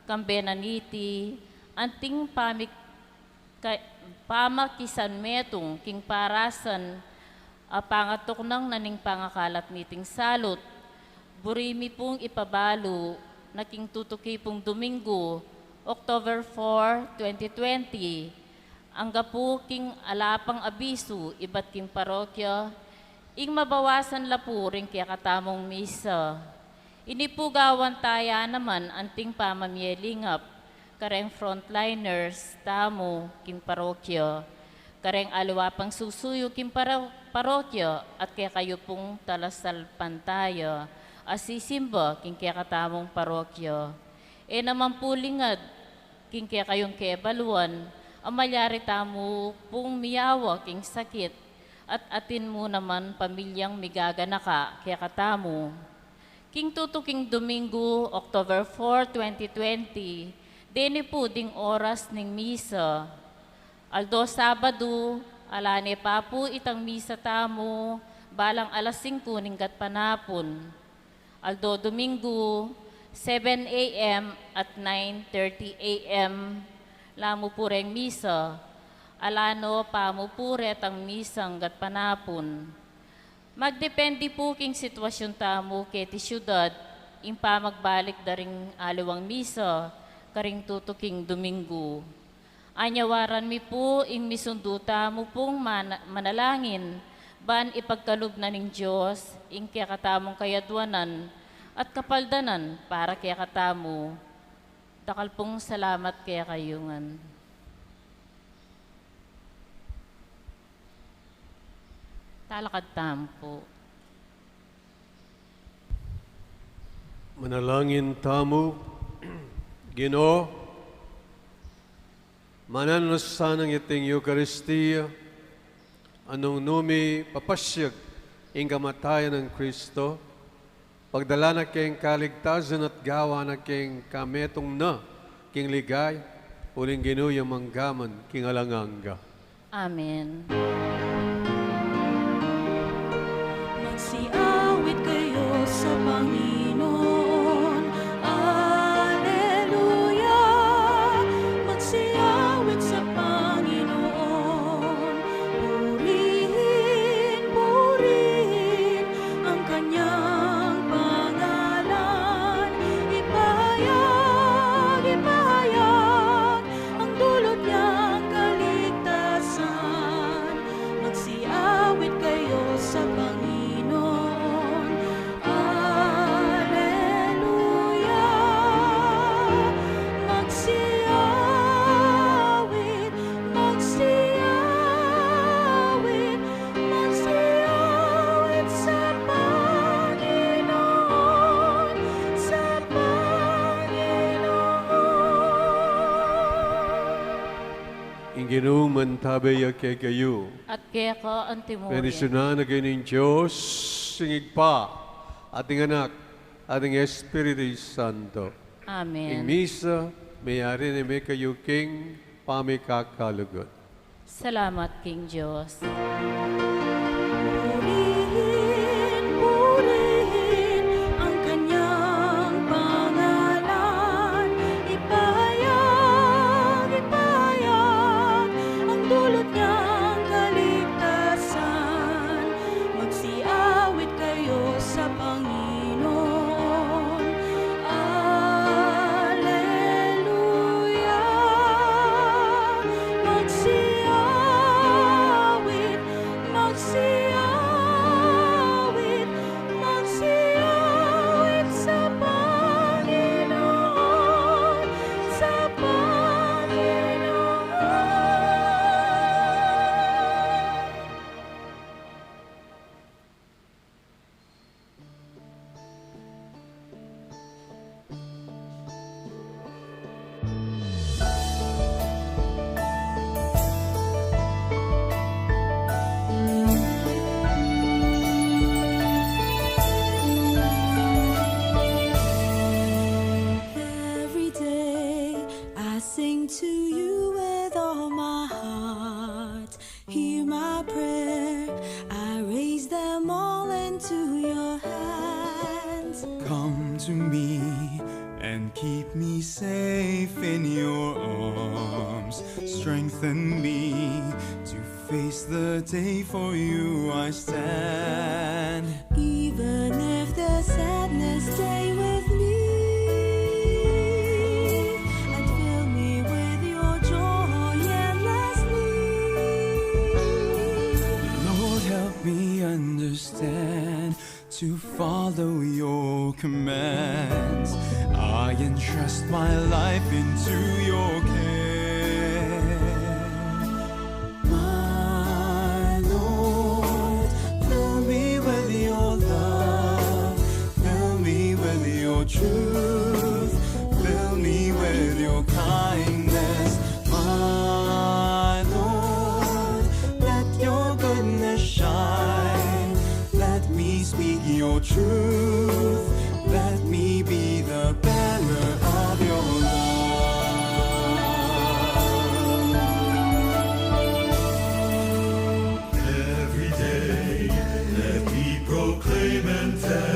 kambe naniti, anting pamakisan metong king parasan, pangatok ng naning pangakalat niting salot, burimi pong ipabalo, na king tutuki pong Domingo, October 4, 2020, ang gapu king alapang abiso, iba't king parokya, ing mabawasan lapuring kaya katamong misa. Inipugawan taya naman anting pamamyelingap, kareng frontliners, tamo, king parokya, kareng alwa pang susuyo king parokya, at kaya kayo pong talasal pantaya, asisimba king kaya katamong parokya. E naman pulingad, king kaya kayong kebaluan, ang malyari tamo pong miyawa king sakit, at atin mo naman pamilyang migaganaka kaya katamo. King tutuking Domingo, October 4, 2020, deni po ding oras ning misa. Aldo Sabado, alane pa po itang misa tamo, balang alas 5 ning gatpanapon. Aldo Domingo, 7 a.m. at 9:30 a.m. Lamo po reng misa. Alano pamupuret ang misang gatpanapon. Magdepende po king sitwasyon tamo keti syudad, impa magbalik daring aliwang misa, karing tutuking Domingo. Anyawaran mi po ing misundo tamo pong manalangin, ban ipagkalub na ning Diyos, ing kaya katamong kayadwanan at kapaldanan para kaya katamo. Dakal pong salamat kaya kayungan. Talakad tampo. Manalangin tamo, Ginoo, mananasan ng iting Eucharistia, anong numi papasyag ing kamatayan ng Kristo, pagdala na king kaligtasan at gawa na king kametong na, king ligay, uling ginuyang manggaman, king alanganga. Amen. Magsiawit kayo sa Panginoon. Alleluia. Magsiawit sa Panginoon. Purihin, purihin ang kanyang pangalan. Ipahayag, ipahayag ang dulot niyang kaligtasan. Magsiawit kayo sa Panginoon. Alleluia. Magsiawit, magsiawit, magsiawit sa Panginoon, sa Panginoon. Ing Ginoong mantabay kay kayo, At kaya ka antimurin. Penisyonan na kayo ng Diyos, singig pa, ating anak, ating Espiritu Santo. Ing Amen. misa, mayari na may kayo king pamikakalugot. Salamat, King Diyos. Purihin, purihin ang kanyang pangalan. Ipahayag, Magsiawit, magsiawit sa Panginoon, sa Panginoon. Every day I sing to you with all my heart. Hear my prayer, I raise them all into your hands. Come to me and keep me safe in your arms. Strengthen me to face the day, for you I stand. Even if the sadness stay with me, and fill me with your joy endlessly. Lord, help me understand to follow your commands. I entrust my life into your care. My Lord, fill me with your love, fill me with your truth, fill me with your kindness. My Lord, let your goodness shine, let me speak your truth, let me be the bearer of your love. Every day, let me proclaim and tell